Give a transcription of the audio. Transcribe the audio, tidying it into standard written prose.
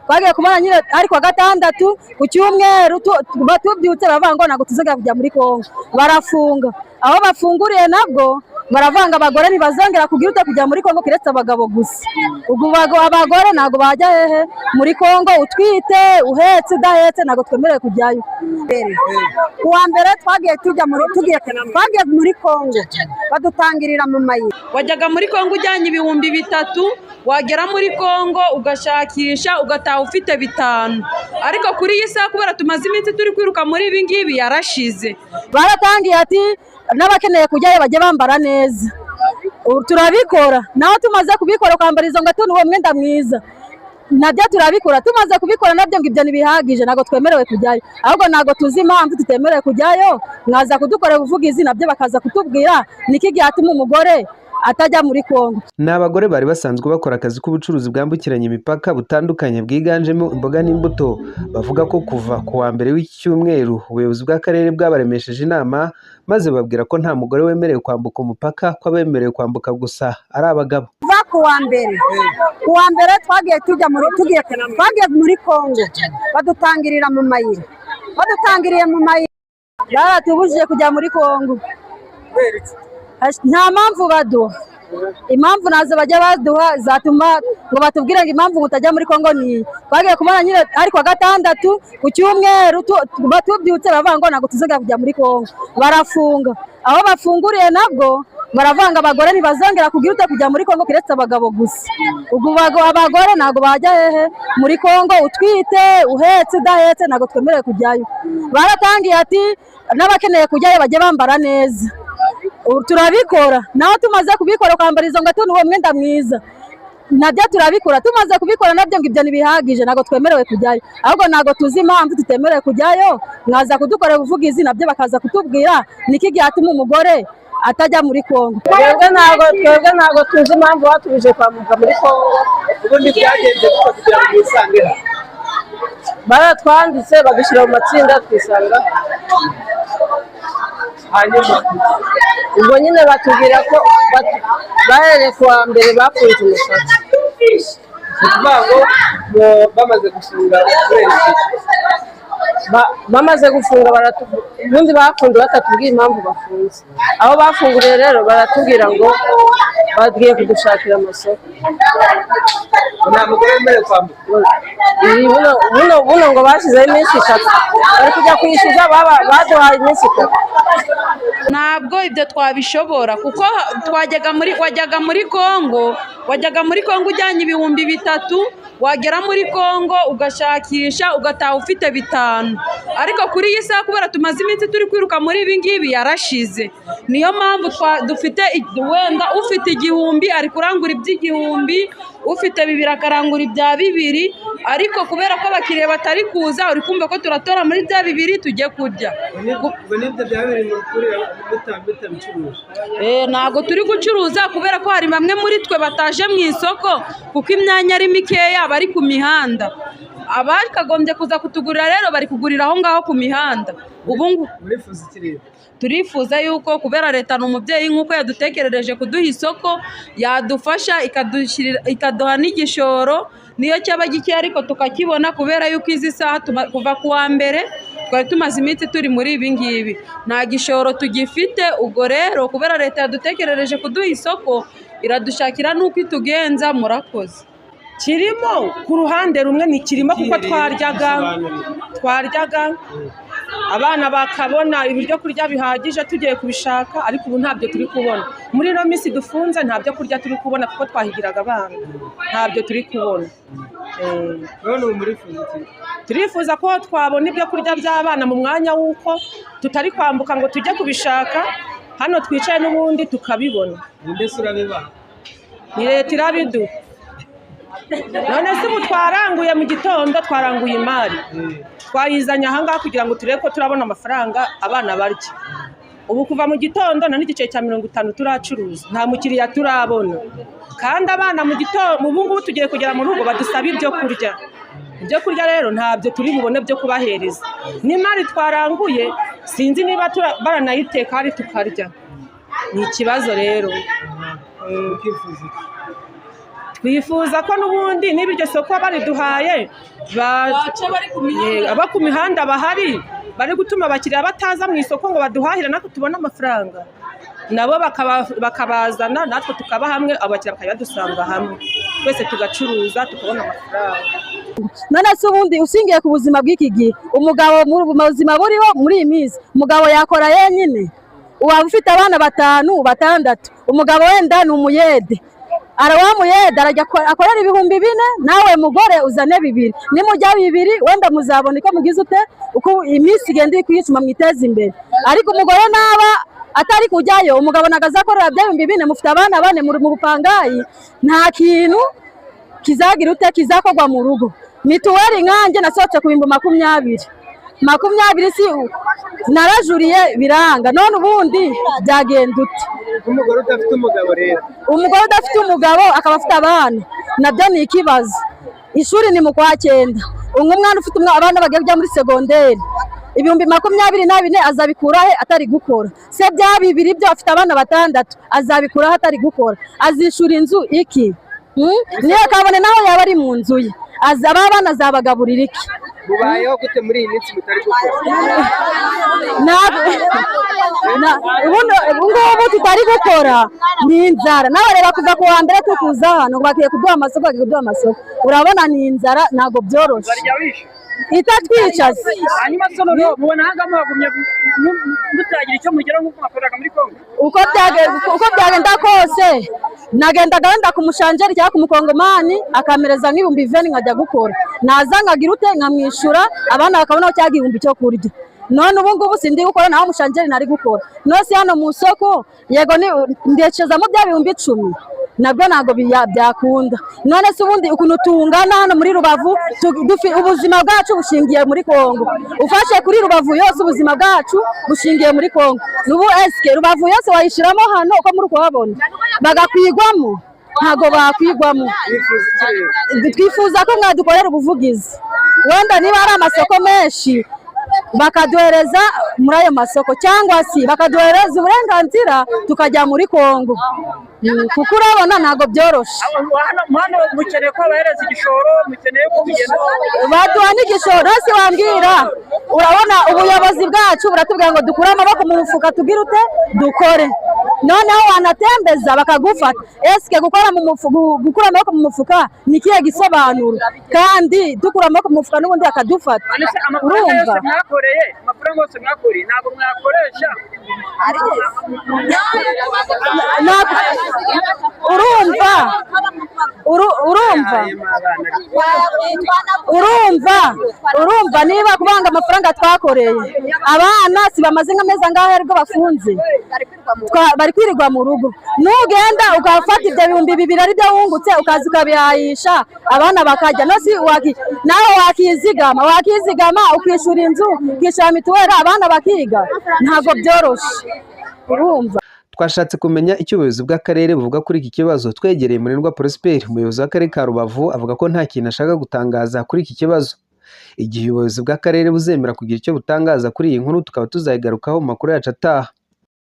twagiye kubona nyine ariko wa gatandatu ku cyumweru tubyutse baravuga ngo ntabwo tuzongera kujya muri Kongo, barafunga. Aho bafunguriye nabwo baravanga abagore ntibazongera kugira kujya muri Kongo kiretse abagabo gusa. Ubwo abagore ntabwo bajya hehe muri Kongo, utwite uhetse udahetse ntabwo twemerewe kujyayo. Kuwa mbere twagiye muri Kongo badutangirira mu mayira. Wajyaga muri Kongo ujyanye ibihumbi 3, wagera muri Kongo ugashakisha ugataha ufite 5. Ariko kuri iyi saha kubera tumaze iminsi turi kwiruka muri ibi ngibi yarashize. Baratangiye ati n'abakeneye kujyayo bajye bambara neza. Turabikora naho tumaze kubikora kwambara izo ngato n'uwo mwenda mwiza nabyo turabikora. Tumaze kubikora nabyo ngo ibyo ntibihagije ntabwo twemerewe kujyayo, ahubwo ntabwo tuzi impamvu tutemerewe kujyayo. Mwaza kudukorera ubuvugizi nabyo bakaza kutubwira niki gihatuma umugore atajya muri Kongo. Ni abagore bari basanzwe bakora akazi k'ubucuruzi bwambukiranya imipaka butandukanye bwiganjemo imboga n'imbuto. Bavuga ko kuva ku wa mbere w'icyumweru ubuyobozi bw'akarere bwabaremesheje inama maze babwira ko nta mugore wemerewe kwambuka umupaka, ko abemerewe kwambuka gusa ari abagabo. Ku wa mbere twagiye muri Kongo badutangirira mu mayira. Badutangiriye mu mayira baratubujije kujya muri Kongo. Nta mpamvu baduha, impamvu nazo bajya baduha zatuma ngo batubwire ngo impamvu mutajya muri Kongo ni twagiye kubona nyine ariko wa gatandatu ku cyumweru tubyutse baravuga ngo ntabwo tuzongera kujya muri Kongo, barafunga. Aho bafunguriye nabwo baravanga abagore ntibazongera kugira kujya muri Kongo kiretse abagabo gusa. Ubwo abagore ntabwo bajya hehe muri Kongo, utwite uhetse udahetse ntabwo twemerewe kujyayo. Baratangiye ati n'abakeneye kujyayo bajye bambara neza. Turabikora naho tumaze kubikora kwambara izo ngato n'uwo mwenda mwiza nabyo turabikora. Tumaze kubikora nabyo ngo ibyo ntibihagije ntabwo twemerewe kujyayo, ahubwo ntabwo tuzi impamvu tutemerewe kujyayo. Mwaza kudukorera ubuvugizi nabyo bakaza kutubwira niki gihatuma umugore atajya muri Kongo. Twebwe ntabwo tuzi impamvu batubije kwambuka muri Kongo. Ubundi byagenze kugira ngo bisange baratwanditse badushyira mu matsinda twisanga. hanyuma ubwo nyine batubwira ko bahereye ku wa mbere bafunze umusatsi. bamaze gufunga bamaze gufunga ubundi bafunze batatubwiye impamvu bafunze. Aho bafunguriye rero baratubwira ngo bagiye kudushakira amasoko. nta mugore wemerewe kwambuka. buno ngo bashyizeho iminsi 3 bari kujya kwishyuza baduhaye iminsi 3. Ntabwo ibyo twabishobora kuko wajyaga muri Kongo ujyanye ibihumbi 3, wagera muri Kongo ugashakisha ugataha ufite 5. Ariko kuri iyi saha kubera tumaze iminsi turi kwiruka muri ibi ngibi yarashize. Niyo mpamvu dufite wenda ufite 1000 ari kurangura iby'igihumbi, ufite 2 akarangura ibya 2. Ariko kubera ko abakiriya batari kuza uri kumva ko turatora muri bya 2 tujye kurya. Ntabwo turi gucuruza kubera ko hari bamwe muri twe bataje mu isoko kuko imyanya ari mikeya bari ku mihanda. Abakagombye kuza kutugurira rero bari kugurira aho ngaho ku mihanda. Ubu turifuza yuko kubera leta n'umubyeyi nk'uko yadutekerereje kuduha isoko yadufasha ikaduha n'igishoro niyo cyaba gike ariko tukakibona kubera yuko izi saha kuva ku wa mbere twari tumaze iminsi turi muri ibi ngibi nta gishoro tugifite. Ubwo rero kubera leta yadutekerereje kuduha isoko iradushakira n'uko itugenza. Murakoze. Kirimo ku ruhande rumwe ni kirimo kuko twaryaga abana bakabona ibiryo kurya bihagije tugiye kubishaka, ariko ubu ntabyo turi kubona. Muri no minsi dufunze ntabyo kurya turi kubona kuko twahigiraga abana, ntabyo turi kubona. Turifuza ko twabona ibyo kurya by'abana mu mwanya w'uko tutari kwambuka ngo tujye kubishaka, hano twicaye n'ubundi tukabibona. Ni leta irabiduha. None se ubu twaranguye mu gitondo twaranguye imari twayizanye ahangaha kugira ngo turebe ko turabona amafaranga abana barya. Ubu kuva mu gitondo na n'igice cya 50 turacuruza nta mukiriya turabona, kandi abana mu gitondo mu bungu tugiye kugera mu rugo badusaba ibyo kurya. Ibyo kurya rero ntabyo turi bubone byo kubahereza. N'imari twaranguye sinzi niba baranayiteka ari tukarya. Ni ikibazo rero. twifuza ko n'ubundi niba iryo soko bariduhaye abo ku mihanda bahari bari gutuma abakiriya bataza mu isoko ngo baduhahire natwe tubone amafaranga, nabo bakabazana natwe tukaba hamwe, abakiriya bakajya badusanga hamwe, twese tugacuruza tukabona amafaranga. None se ubundi usingiye ku buzima bw'iki gihe, umugabo mu buzima buriho muri iyi minsi, umugabo yakora yenyine? Waba ufite abana 5, 6, umugabo wenda ni umuyede, arawamuyede arajya akorera 4,000, nawe mugore uzane 2, nimujya 2 wenda muzabona ko mugize ute uko iminsi igenda kwicuma mwiteza imbere. Ariko umugore naba atari kujyayo, umugabo nagaza akorera 2,000, mufite abana 4 mu bupangayi, nta kintu kizagira ute kizakorwa mu rugo. Mituweli nkanjye nasohotse ku 20,20 si narajuriye biranga, none ubundi byagenda ute? Umugore udafite umugabo rero, umugore udafite umugabo akaba afite abana, nabyo ni ikibazo. Ishuri ni mu kwa 9, umwana ufite abana bagiye kujya muri segonderi, 2024 azabikura he atari gukora? Se bya 2 byo afite abana 6 azabikura he atari gukora? Azishura inzu iki? Niyo kabone naho yaba ari mu nzu ye, azaba abana azabagaburira iki? mubayeho gute muri iyi minsi mutari gukora? Ubungubu tutari gukora ni inzara. Nawe reba kuva ku wa mbere tukuza hano bagiye kuduha amasoko, urabona ni inzara, ntabwo byoroshye itatwicaza. Hanyuma sono mubona hangamo bagumye mutagira icyo mugera nk'uko mwakoraga muri Kongo? Uko byagenda kose nagendaga wenda ku mushanjeri cyangwa ku mukongomani akamereza nk'ibihumbi 20 nkajya gukora, naza nkagira ute nkamwishura, abana bakabona cya gihumbi cyo kurya. None ubu ngubu sindi gukora, naho mushanjeri nari gukora. Nose hano mu soko yego ndeceza mu bya 10,000 nabwo ntago byakunda. None se ubundi ukuntu tungana hano muri Rubavu, ubuzima bwacu bushingiye muri Kongo. Ufashe kuri Rubavu yose ubuzima bwacu bushingiye muri Kongo. Nubu eske Rubavu yose wayishiramo hano uko muri kuhabona bagakwigwamo? Ntago bakwigwamo. Twifuza ko mwadukorera ubuvugizi, wenda niba ari amasoko menshi bakaduhereza muri ayo masoko, cyangwa si bakaduhereza uburenganzira tukajya muri Kongo, kuko urabona ntago byoroshe. Hano mukeneye ko bahereza igishoro, mukeneye ko bigenda baduha n'igishoro. Hasi wambwira, urabona ubuyobozi bwacu buratubwira ngo dukure amaboko mu mufuka tugire ute dukore, noneho wanatembeza bakagufata. Eske gukora gukura amaboko mu mufuka ni kiye gisobanuro? Kandi dukura amaboko mu mufuka n'ubundi akadufata. Urumva amafaranga yose mwakoreye ntabwo mwakoresha? urumva niba kubanga amafaranga twakoreye, abana si bamaze nk'amezi angahe ariko bafunze, bari kwirirwa mu rugo. Nugenda ukafata ibyo 2,000 ari byo wungutse ukaza ukabihayisha abana bakajya, nawe wakizigama ukishura inzu, ukishura mituweli, abana bakiga, ntabwo byoroshye. Urumva twashatse kumenya icyo ubuyobozi bw'akarere buvuga kuri iki kibazo. Twegereye Murindwa Prosper, umuyobozi w'akarere ka Rubavu, avuga ko nta kintu ashaka gutangaza kuri iki kibazo. Igihe ubuyobozi bw'akarere buzemera kugira icyo butangaza kuri iyi nkuru, tukaba tuzayigarukaho mu makuru yacu ataha.